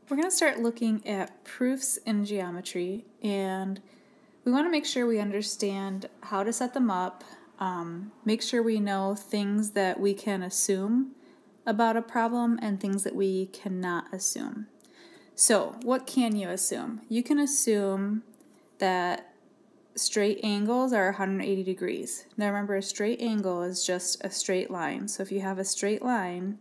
We're going to start looking at proofs in geometry, and we want to make sure we understand how to set them up, make sure we know things that we can assume about a problem and things that we cannot assume. So, what can you assume? You can assume that straight angles are 180 degrees. Now remember, a straight angle is just a straight line. So if you have a straight line,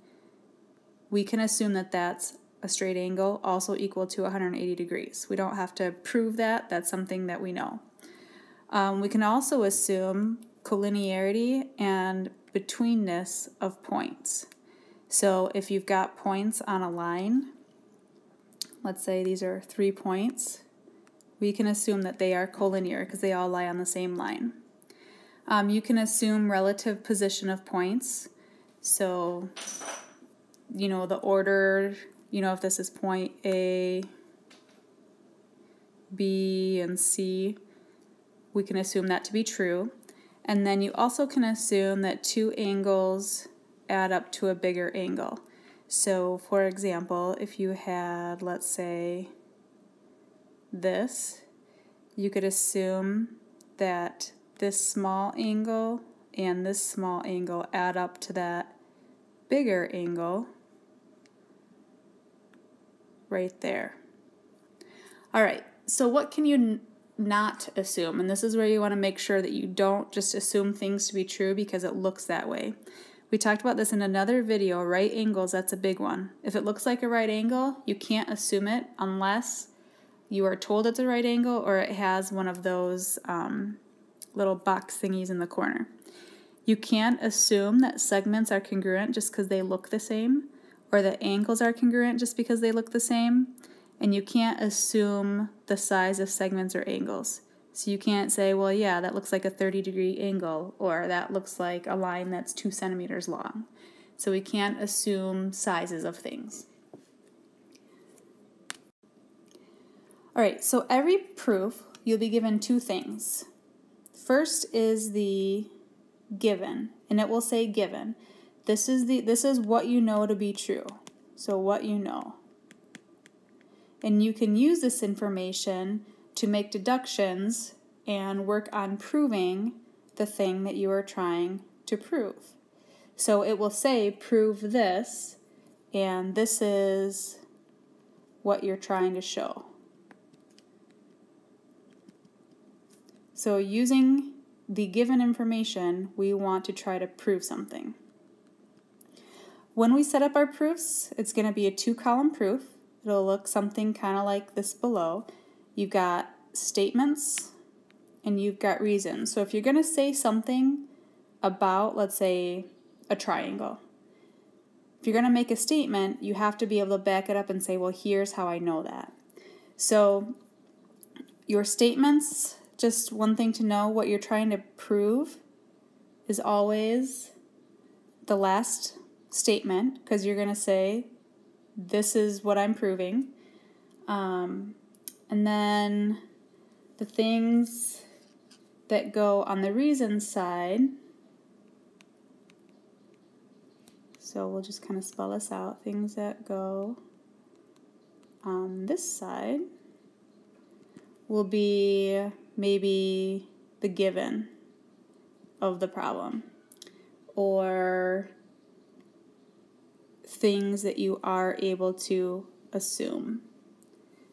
we can assume that that's a straight angle also equal to 180 degrees. We don't have to prove that. That's something that we know. We can also assume collinearity and betweenness of points. So if you've got points on a line, let's say these are 3 points, we can assume that they are collinear because they all lie on the same line. You can assume relative position of points. So, the order, if this is point A, B, and C, we can assume that to be true. And then you also can assume that two angles add up to a bigger angle. So, for example, if you had, let's say, this, you could assume that this small angle and this small angle add up to that bigger angle right there. Alright, so what can you not assume? And this is where you want to make sure that you don't just assume things to be true because it looks that way. We talked about this in another video, right angles, that's a big one. If it looks like a right angle, you can't assume it unless you are told it's a right angle or it has one of those little box thingies in the corner. You can't assume that segments are congruent just because they look the same, or that angles are congruent just because they look the same, and you can't assume the size of segments or angles. So you can't say, well, yeah, that looks like a 30-degree angle, or that looks like a line that's 2 centimeters long. So we can't assume sizes of things. Alright, so every proof you'll be given two things. First is the given, and it will say given. This is what you know to be true. So what you know. And you can use this information to make deductions and work on proving the thing that you are trying to prove. So it will say prove this, and this is what you're trying to show. So using the given information, we want to try to prove something. When we set up our proofs, it's going to be a 2-column proof. It'll look something kind of like this below. You've got statements and you've got reasons. So if you're going to say something about, let's say, a triangle, if you're going to make a statement, you have to be able to back it up and say, well, here's how I know that. So your statements, just one thing to know, what you're trying to prove is always the last statement, because you're going to say, this is what I'm proving. And then the things that go on the reasons side, so we'll just kind of spell this out, things that go on this side will be maybe the given of the problem, or things that you are able to assume,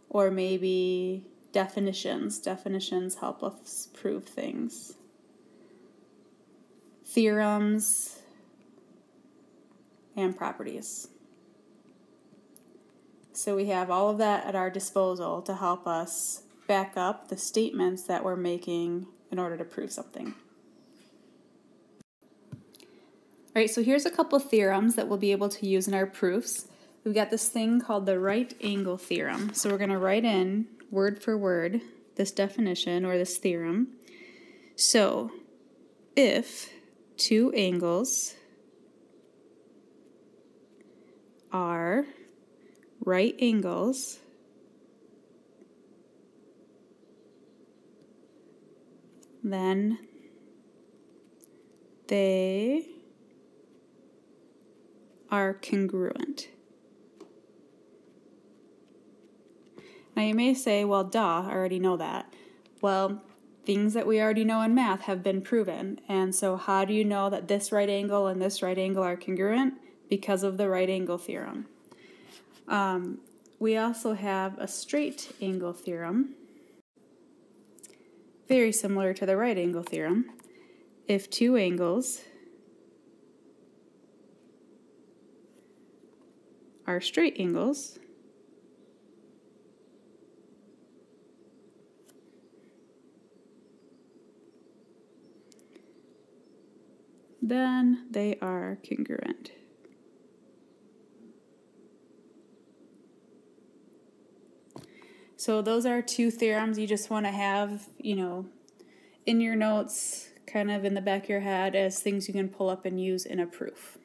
or maybe definitions. Definitions help us prove things. Theorems and properties. So we have all of that at our disposal to help us back up the statements that we're making in order to prove something. Alright, so here's a couple theorems that we'll be able to use in our proofs. We've got this thing called the right angle theorem. So we're going to write in, word for word, this definition or this theorem. So, if two angles are right angles, then they are congruent. Now you may say, well, duh, I already know that. Well, things that we already know in math have been proven. And so how do you know that this right angle and this right angle are congruent? Because of the right angle theorem. We also have a straight angle theorem, very similar to the right angle theorem. If two angles are straight angles, then they are congruent. So those are two theorems you just want to have, in your notes, kind of in the back of your head as things you can pull up and use in a proof.